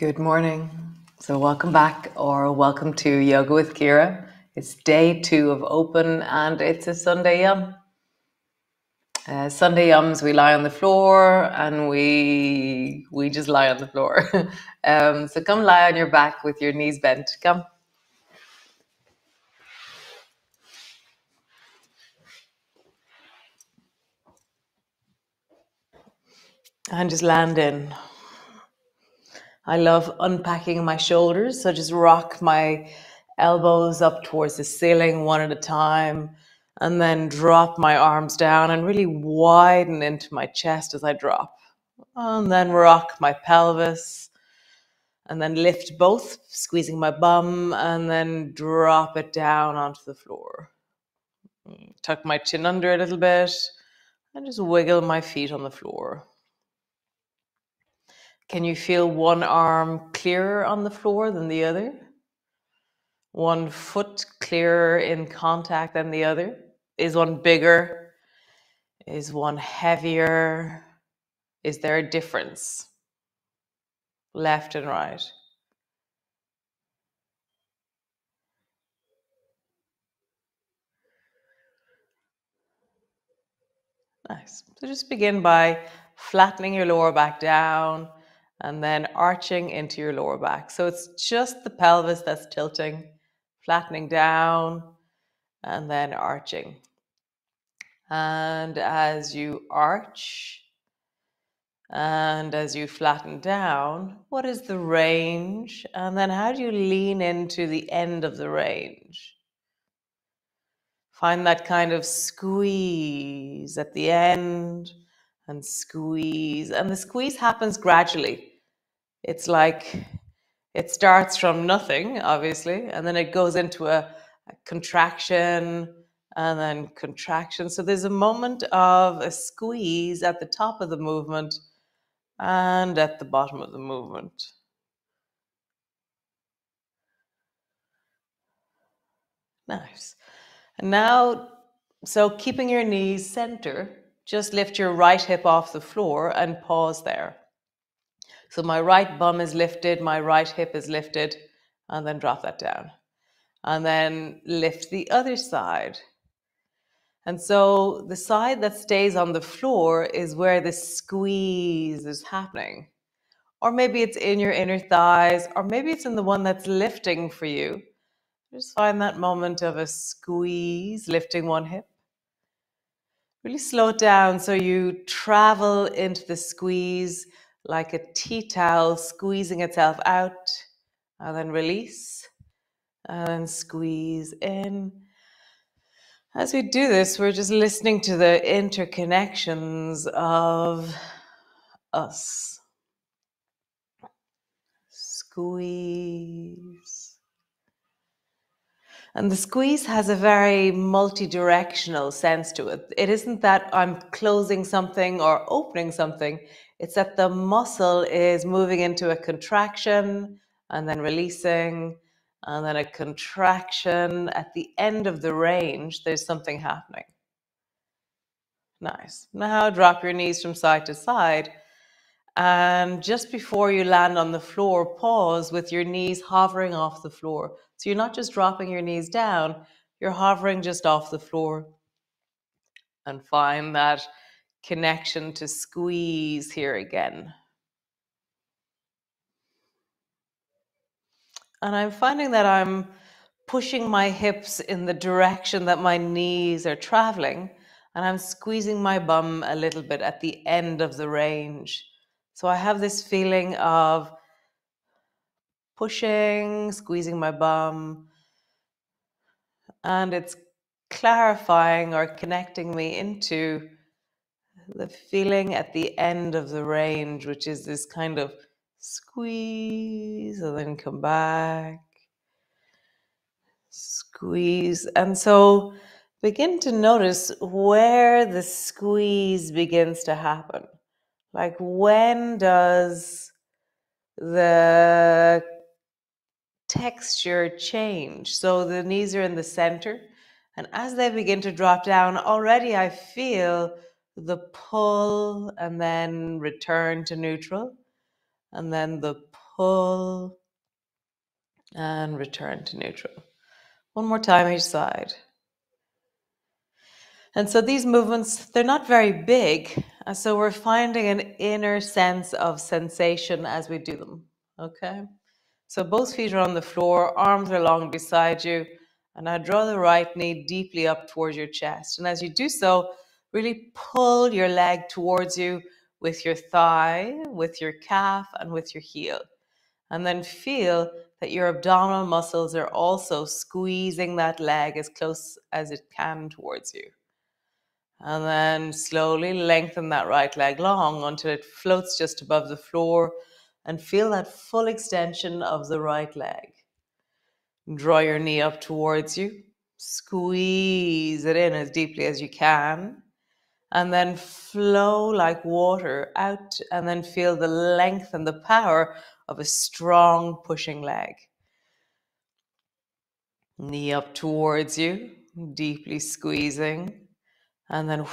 Good morning. So welcome back or welcome to Yoga with Ciara. It's day 2 of open and it's a Sunday yum. Sunday yums, we lie on the floor and we just lie on the floor. So come lie on your back with your knees bent. Come. And just land in. I love unpacking my shoulders. So just rock my elbows up towards the ceiling one at a time, and then drop my arms down and really widen into my chest as I drop. And then rock my pelvis, and then lift both, squeezing my bum, and then drop it down onto the floor. Tuck my chin under a little bit, and just wiggle my feet on the floor. Can you feel one arm clearer on the floor than the other? One foot clearer in contact than the other? Is one bigger? Is one heavier? Is there a difference? Left and right. Nice. So just begin by flattening your lower back down and then arching into your lower back. So it's just the pelvis that's tilting, flattening down and then arching. And as you arch and as you flatten down, what is the range? And then how do you lean into the end of the range? Find that kind of squeeze at the end and squeeze. And the squeeze happens gradually. It's like it starts from nothing, obviously, and then it goes into a contraction and then contraction. So there's a moment of a squeeze at the top of the movement and at the bottom of the movement. Nice. And now, so keeping your knees center, just lift your right hip off the floor and pause there. So my right bum is lifted, my right hip is lifted, and then drop that down. And then lift the other side. And so the side that stays on the floor is where the squeeze is happening. Or maybe it's in your inner thighs, or maybe it's in the one that's lifting for you. Just find that moment of a squeeze, lifting one hip. Really slow it down so you travel into the squeeze like a tea towel squeezing itself out, and then release, and then squeeze in. As we do this, we're just listening to the interconnections of us. Squeeze. And the squeeze has a very multi-directional sense to it. It isn't that I'm closing something or opening something. It's that the muscle is moving into a contraction and then releasing, and then a contraction. At the end of the range, there's something happening. Nice. Now drop your knees from side to side. And just before you land on the floor, pause with your knees hovering off the floor. So you're not just dropping your knees down, you're hovering just off the floor. And find that connection to squeeze here again. And I'm finding that I'm pushing my hips in the direction that my knees are traveling, and I'm squeezing my bum a little bit at the end of the range. So I have this feeling of pushing, squeezing my bum, and it's clarifying or connecting me into the feeling at the end of the range, which is this kind of squeeze and then come back, squeeze. And so begin to notice where the squeeze begins to happen. Like, when does the texture change? So the knees are in the center, and as they begin to drop down, already I feel the pull and then return to neutral, and then the pull, and return to neutral. One more time each side. And so these movements, they're not very big. And so we're finding an inner sense of sensation as we do them. Okay? So both feet are on the floor, arms are long beside you. And now draw the right knee deeply up towards your chest. And as you do so, really pull your leg towards you with your thigh, with your calf, and with your heel. And then feel that your abdominal muscles are also squeezing that leg as close as it can towards you. And then slowly lengthen that right leg long until it floats just above the floor, and feel that full extension of the right leg. Draw your knee up towards you, squeeze it in as deeply as you can, and then flow like water out, and then feel the length and the power of a strong pushing leg. Knee up towards you, deeply squeezing, and then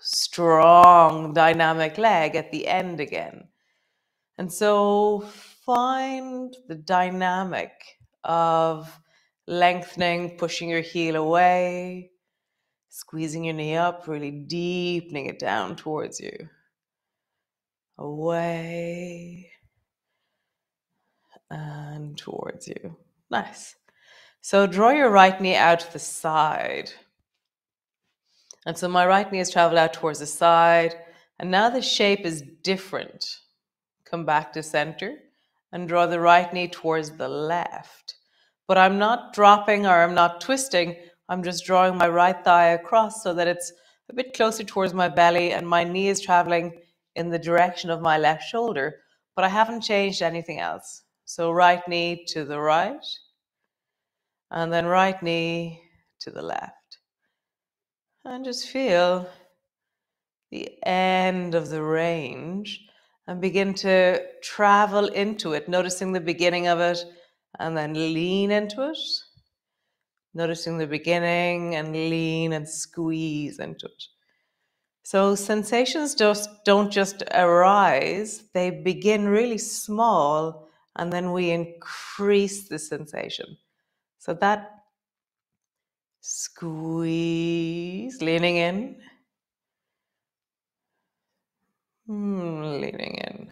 strong dynamic leg at the end again. And so find the dynamic of lengthening, pushing your heel away, squeezing your knee up, really deepening it down towards you. Away and towards you. Nice. So draw your right knee out to the side. And so my right knee has traveled out towards the side. And now the shape is different. Come back to center and draw the right knee towards the left. But I'm not dropping or I'm not twisting. I'm just drawing my right thigh across so that it's a bit closer towards my belly and my knee is traveling in the direction of my left shoulder. But I haven't changed anything else. So right knee to the right and then right knee to the left. And just feel the end of the range and begin to travel into it, noticing the beginning of it and then lean into it. Noticing the beginning and lean and squeeze into it. So sensations don't just arise, they begin really small and then we increase the sensation. So that squeeze, leaning in, leaning in.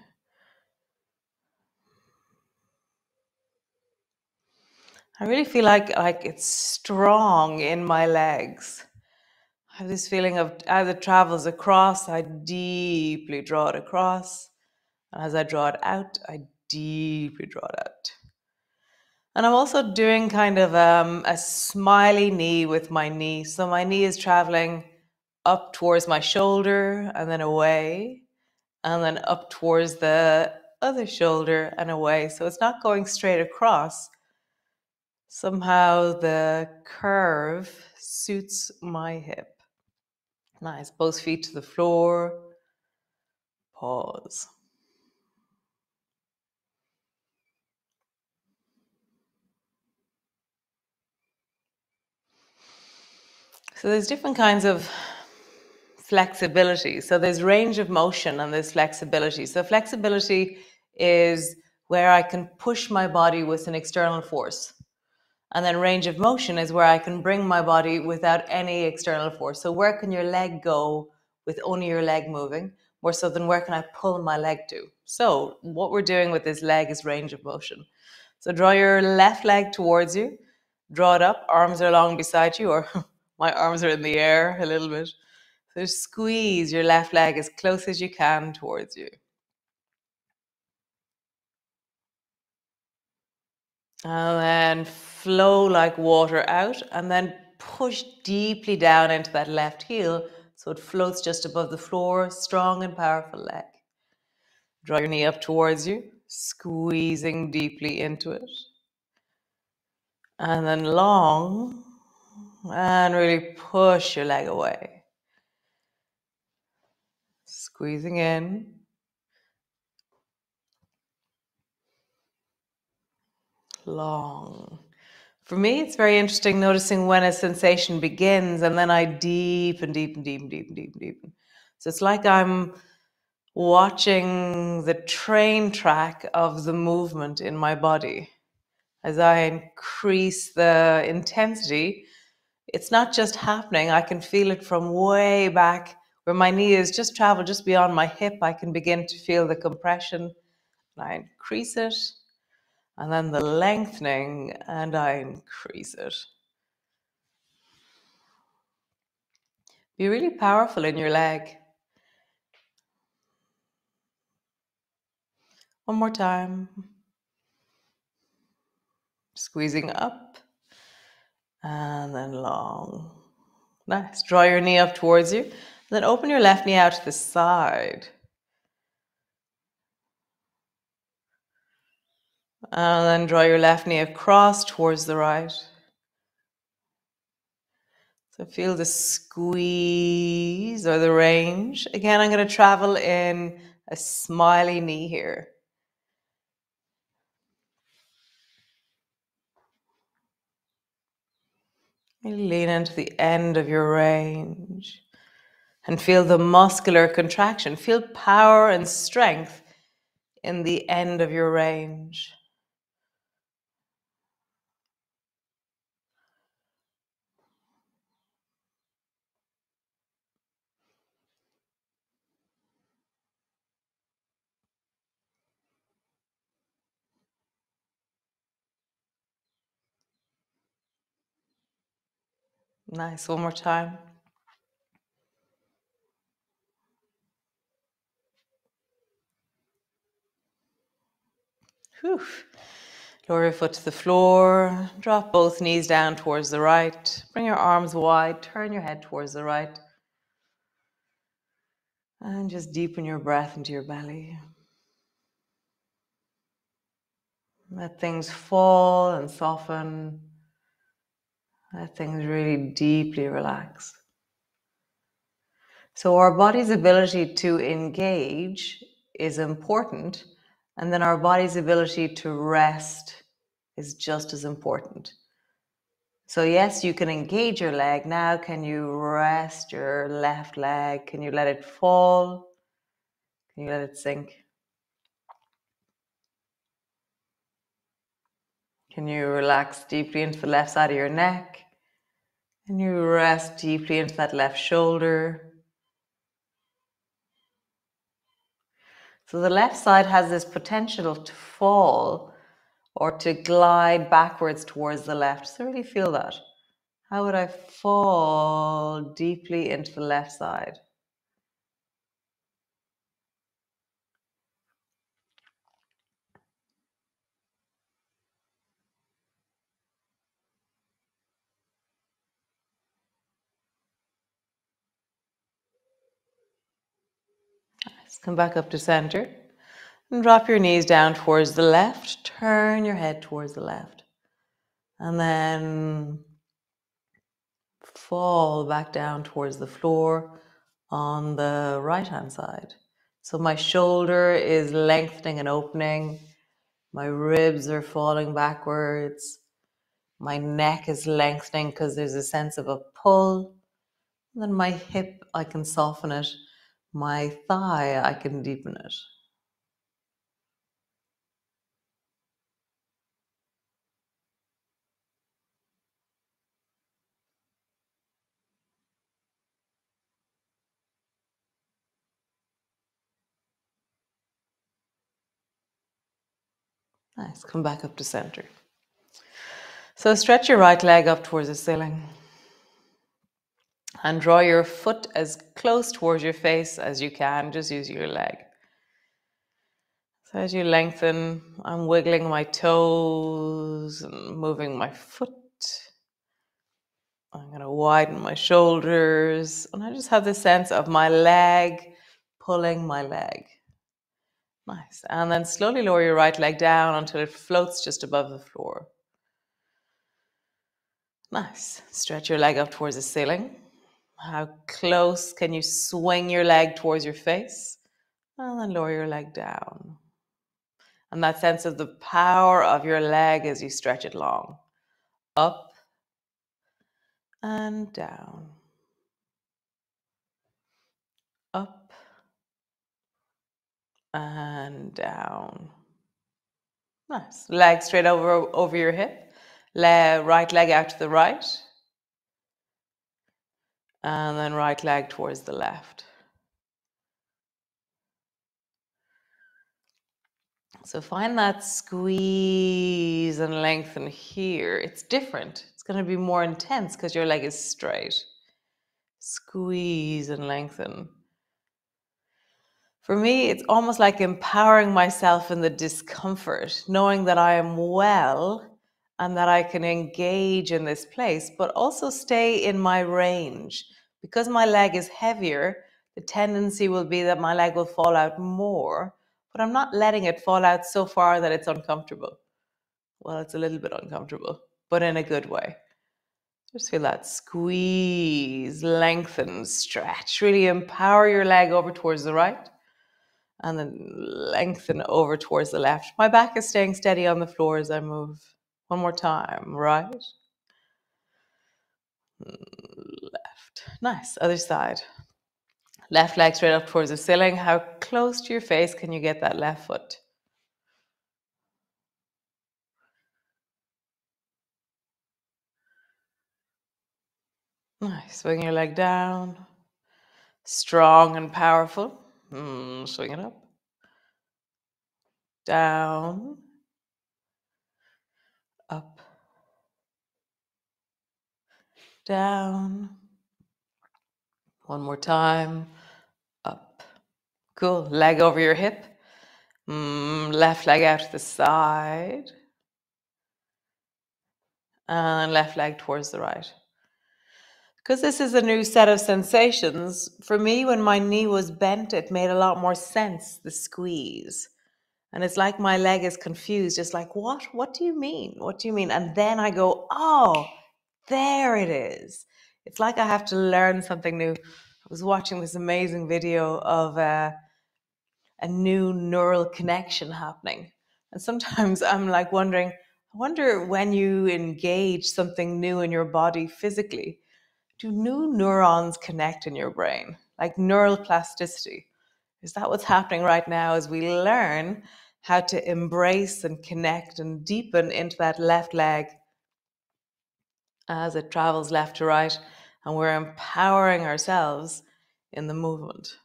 I really feel like it's strong in my legs. I have this feeling of as it travels across, I deeply draw it across. And as I draw it out, I deeply draw it out. And I'm also doing kind of a smiley knee with my knee. So my knee is traveling up towards my shoulder and then away, and then up towards the other shoulder and away. So it's not going straight across. Somehow the curve suits my hip. Nice. Both feet to the floor. Pause. So there's different kinds of flexibility. So there's range of motion and there's flexibility. So flexibility is where I can push my body with an external force. And then range of motion is where I can bring my body without any external force. So where can your leg go with only your leg moving? More so than where can I pull my leg to? So what we're doing with this leg is range of motion. So draw your left leg towards you. Draw it up. Arms are long beside you, or my arms are in the air a little bit. So squeeze your left leg as close as you can towards you. And then flow like water out, and then push deeply down into that left heel so it floats just above the floor. Strong and powerful leg. Draw your knee up towards you, squeezing deeply into it. And then long, and really push your leg away. Squeezing in. Long. For me, it's very interesting noticing when a sensation begins and then I deepen, deepen, deepen, deepen, deepen, deepen. So it's like I'm watching the train track of the movement in my body. As I increase the intensity, it's not just happening. I can feel it from way back where my knee is just travel just beyond my hip. I can begin to feel the compression. And I increase it, and then the lengthening, and I increase it. Be really powerful in your leg. One more time. Squeezing up and then long. Nice. Draw your knee up towards you. Then open your left knee out to the side. And then draw your left knee across towards the right. So feel the squeeze or the range. Again, I'm going to travel in a smiley knee here. Lean into the end of your range and feel the muscular contraction. Feel power and strength in the end of your range. Nice. One more time. Whew. Lower your foot to the floor. Drop both knees down towards the right. Bring your arms wide. Turn your head towards the right. And just deepen your breath into your belly. Let things fall and soften. Let things really deeply relax. So our body's ability to engage is important, and then our body's ability to rest is just as important. So yes, you can engage your leg. Now can you rest your left leg? Can you let it fall? Can you let it sink? Can you relax deeply into the left side of your neck? Can you rest deeply into that left shoulder? So the left side has this potential to fall or to glide backwards towards the left. So really feel that. How would I fall deeply into the left side? Nice. Come back up to center and drop your knees down towards the left. Turn your head towards the left. And then fall back down towards the floor on the right hand side. So my shoulder is lengthening and opening. My ribs are falling backwards. My neck is lengthening because there's a sense of a pull. And then my hip, I can soften it. My thigh, I can deepen it. Nice. Come back up to center. So stretch your right leg up towards the ceiling. And draw your foot as close towards your face as you can. Just use your leg. So as you lengthen, I'm wiggling my toes and moving my foot. I'm going to widen my shoulders. And I just have the sense of my leg pulling my leg. Nice. And then slowly lower your right leg down until it floats just above the floor. Nice. Stretch your leg up towards the ceiling. How close can you swing your leg towards your face? And then lower your leg down. And that sense of the power of your leg as you stretch it long. Up and down. Up and down. Nice. Leg straight over your hip. Right leg out to the right. And then right leg towards the left. So find that squeeze and lengthen here. It's different. It's going to be more intense because your leg is straight. Squeeze and lengthen. For me, it's almost like empowering myself in the discomfort, knowing that I am well and that I can engage in this place, but also stay in my range. Because my leg is heavier, the tendency will be that my leg will fall out more, but I'm not letting it fall out so far that it's uncomfortable. Well, it's a little bit uncomfortable, but in a good way. Just feel that squeeze, lengthen, stretch. Really empower your leg over towards the right and then lengthen over towards the left. My back is staying steady on the floor as I move. One more time, right, left. Nice, other side. Left leg straight up towards the ceiling. How close to your face can you get that left foot? Nice, swing your leg down. Strong and powerful. Swing it up. Down. Up. Down. One more time. Up. Cool. Leg over your hip. Left leg out to the side. And left leg towards the right. Because this is a new set of sensations, for me, when my knee was bent, it made a lot more sense, the squeeze. And it's like my leg is confused. It's like, what? What do you mean? What do you mean? And then I go, oh, there it is. It's like I have to learn something new. I was watching this amazing video of a new neural connection happening. And sometimes I'm like wondering, I wonder when you engage something new in your body physically, do new neurons connect in your brain? Like neural plasticity. Is that what's happening right now as we learn how to embrace and connect and deepen into that left leg as it travels left to right, and we're empowering ourselves in the movement?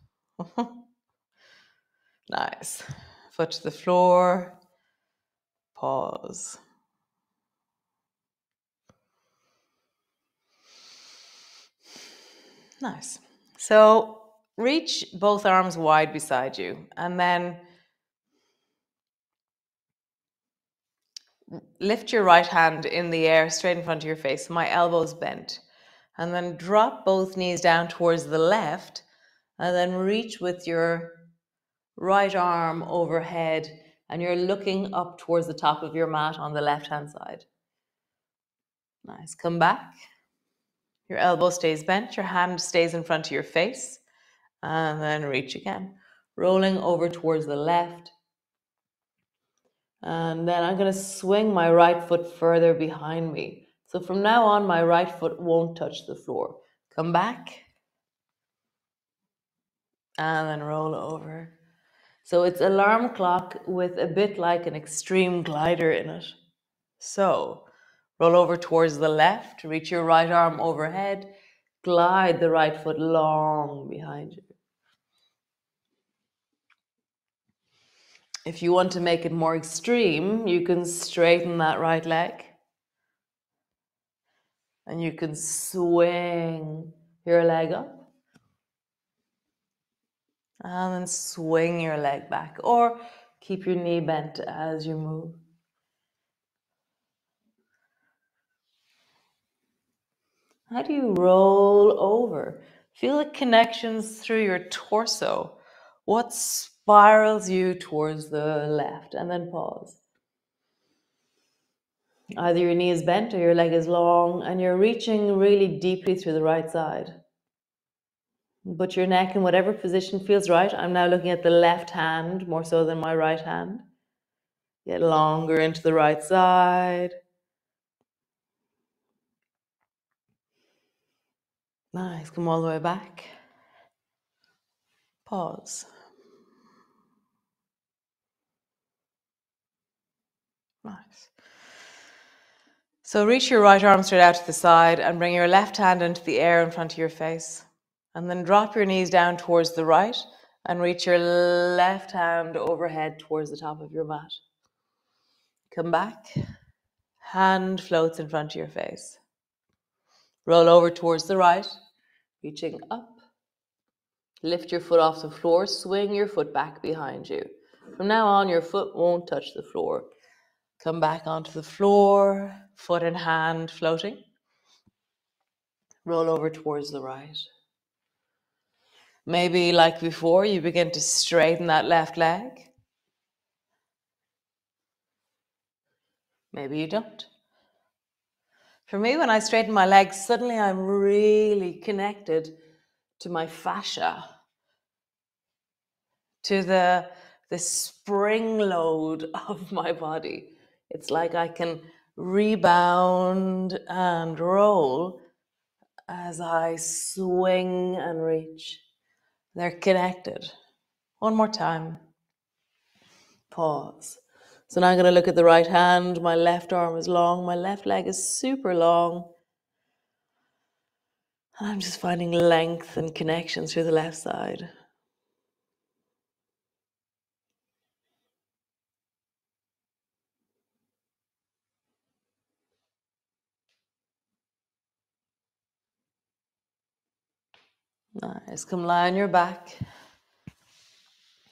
Nice. Foot to the floor. Pause. Nice. So reach both arms wide beside you and then lift your right hand in the air straight in front of your face. My elbows bent. And then drop both knees down towards the left and then reach with your right arm overhead and you're looking up towards the top of your mat on the left hand side. Nice. Come back. Your elbow stays bent. Your hand stays in front of your face. And then reach again. Rolling over towards the left. And then I'm going to swing my right foot further behind me. So from now on, my right foot won't touch the floor. Come back. And then roll over. So it's alarm clock with a bit like an extreme glider in it. So roll over towards the left, reach your right arm overhead, glide the right foot long behind you. If you want to make it more extreme, you can straighten that right leg. And you can swing your leg up. And then swing your leg back. Or keep your knee bent as you move. How do you roll over? Feel the connections through your torso. What spirals you towards the left? And then pause. Either your knee is bent or your leg is long and you're reaching really deeply through the right side. Put your neck in whatever position feels right. I'm now looking at the left hand more so than my right hand. Get longer into the right side. Nice. Come all the way back. Pause. Nice. So reach your right arm straight out to the side and bring your left hand into the air in front of your face. And then drop your knees down towards the right and reach your left hand overhead towards the top of your mat. Come back. Hand floats in front of your face. Roll over towards the right, reaching up. Lift your foot off the floor, swing your foot back behind you. From now on, your foot won't touch the floor. Come back onto the floor, foot in hand floating. Roll over towards the right. Maybe like before, you begin to straighten that left leg. Maybe you don't. For me, when I straighten my legs, suddenly I'm really connected to my fascia, to the spring load of my body. It's like I can rebound and roll as I swing and reach. They're connected. One more time. Pause. So now I'm going to look at the right hand. My left arm is long. My left leg is super long. And I'm just finding length and connection through the left side. Nice. Come lie on your back.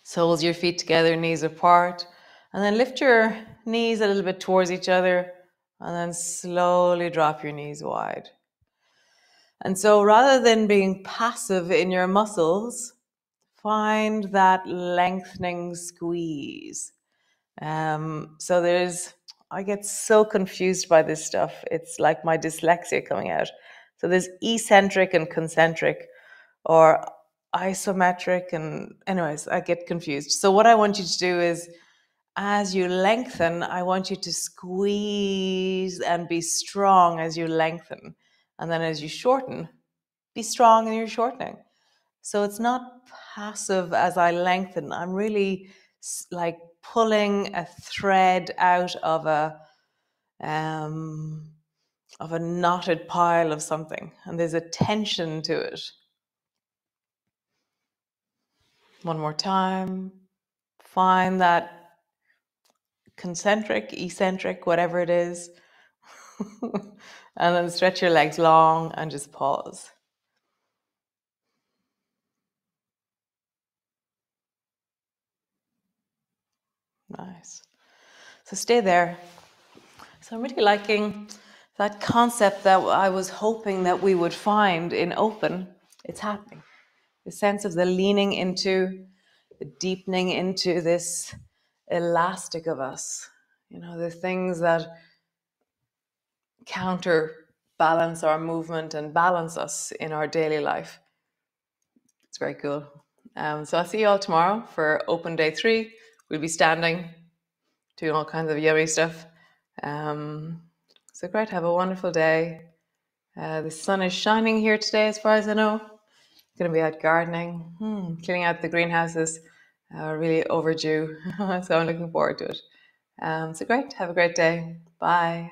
Soles your feet together, knees apart. And then lift your knees a little bit towards each other. And then slowly drop your knees wide. And so rather than being passive in your muscles, find that lengthening squeeze. I get so confused by this stuff. It's like my dyslexia coming out. So there's eccentric and concentric, or isometric, and anyways, I get confused. So what I want you to do is, as you lengthen, I want you to squeeze and be strong as you lengthen. And then as you shorten, be strong in your shortening. So it's not passive as I lengthen. I'm really like pulling a thread out of a knotted pile of something, and there's a tension to it. One more time. Find that concentric, eccentric, whatever it is. And then stretch your legs long and just pause. Nice. So stay there. So I'm really liking that concept that I was hoping that we would find in open. It's happening. The sense of the leaning into, the deepening into this elastic of us. You know, the things that counterbalance our movement and balance us in our daily life. It's very cool. So I'll see you all tomorrow for open day 3. We'll be standing, doing all kinds of yummy stuff. So great. Have a wonderful day. The sun is shining here today, as far as I know. Going to be out gardening, cleaning out the greenhouses. Really overdue. So I'm looking forward to it. So great. Have a great day. Bye.